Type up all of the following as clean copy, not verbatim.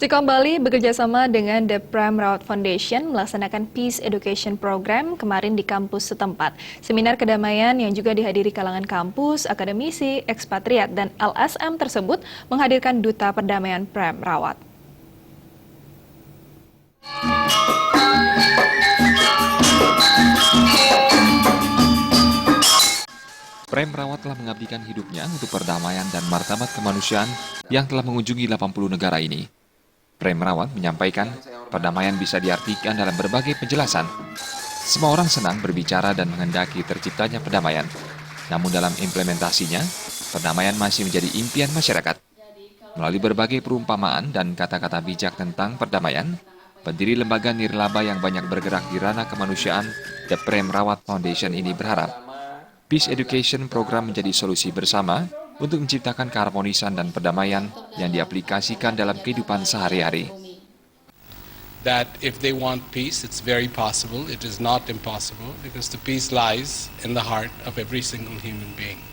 Stikom Bali bekerjasama dengan The Prem Rawat Foundation melaksanakan Peace Education Program kemarin di kampus setempat. Seminar kedamaian yang juga dihadiri kalangan kampus, akademisi, ekspatriat, dan LSM tersebut menghadirkan Duta Perdamaian Prem Rawat. Prem Rawat telah mengabdikan hidupnya untuk perdamaian dan martabat kemanusiaan yang telah mengunjungi 80 negara ini. Prem Rawat menyampaikan, perdamaian bisa diartikan dalam berbagai penjelasan. Semua orang senang berbicara dan menghendaki terciptanya perdamaian. Namun dalam implementasinya, perdamaian masih menjadi impian masyarakat. Melalui berbagai perumpamaan dan kata-kata bijak tentang perdamaian, pendiri lembaga nirlaba yang banyak bergerak di ranah kemanusiaan, The Prem Rawat Foundation ini berharap Peace Education Program menjadi solusi bersama untuk menciptakan keharmonisan dan perdamaian yang diaplikasikan dalam kehidupan sehari-hari. That if they want peace, it's very possible. It is not impossible because the peace lies in the heart of every single human being.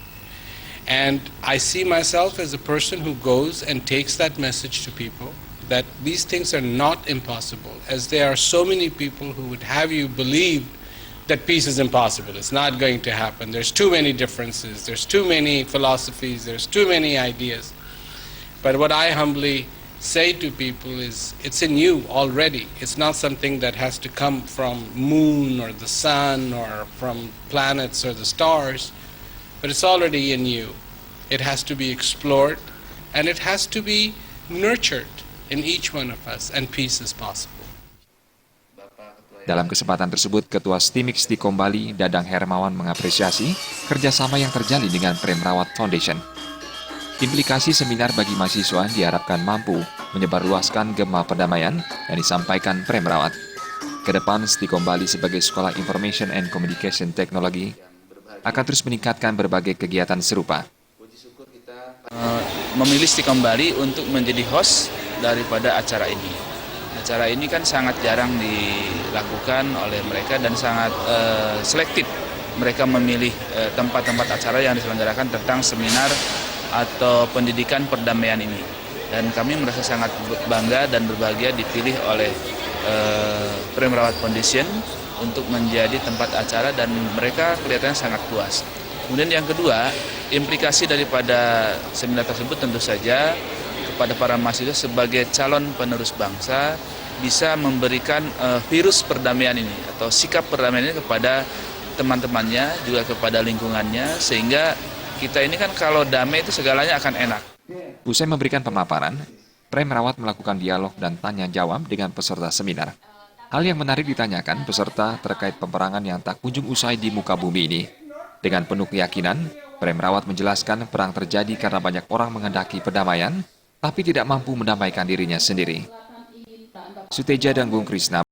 And I see myself as a person who goes and takes that message to people that these things are not impossible, as there are so many people who would have you believe that peace is impossible. It's not going to happen. There's too many differences. There's too many philosophies. There's too many ideas. But what I humbly say to people is, it's in you already. It's not something that has to come from moon or the sun or from planets or the stars, but it's already in you. It has to be explored and it has to be nurtured in each one of us, and peace is possible. Dalam kesempatan tersebut, Ketua STIMIK Stikom Bali, Dadang Hermawan mengapresiasi kerjasama yang terjalin dengan Prem Rawat Foundation. Implikasi seminar bagi mahasiswa diharapkan mampu menyebarluaskan gema perdamaian yang disampaikan Prem Rawat. Kedepan, Stikom Bali sebagai Sekolah Information and Communication Technology akan terus meningkatkan berbagai kegiatan serupa. Memilih Stikom Bali untuk menjadi host daripada acara ini. Acara ini kan sangat jarang dilakukan oleh mereka dan sangat selektif. Mereka memilih tempat-tempat acara yang diselenggarakan tentang seminar atau pendidikan perdamaian ini. Dan kami merasa sangat bangga dan berbahagia dipilih oleh Prem Rawat Foundation untuk menjadi tempat acara dan mereka kelihatannya sangat puas. Kemudian yang kedua, implikasi daripada seminar tersebut tentu saja kepada para mahasiswa sebagai calon penerus bangsa bisa memberikan virus perdamaian ini atau sikap perdamaian ini kepada teman-temannya, juga kepada lingkungannya, sehingga kita ini kan kalau damai itu segalanya akan enak. Usai memberikan pemaparan, Prem Rawat melakukan dialog dan tanya jawab dengan peserta seminar. Hal yang menarik ditanyakan peserta terkait peperangan yang tak kunjung usai di muka bumi ini. Dengan penuh keyakinan, Prem Rawat menjelaskan perang terjadi karena banyak orang menghendaki perdamaian, tapi tidak mampu mendamaikan dirinya sendiri. Suteja dan Bung Krisna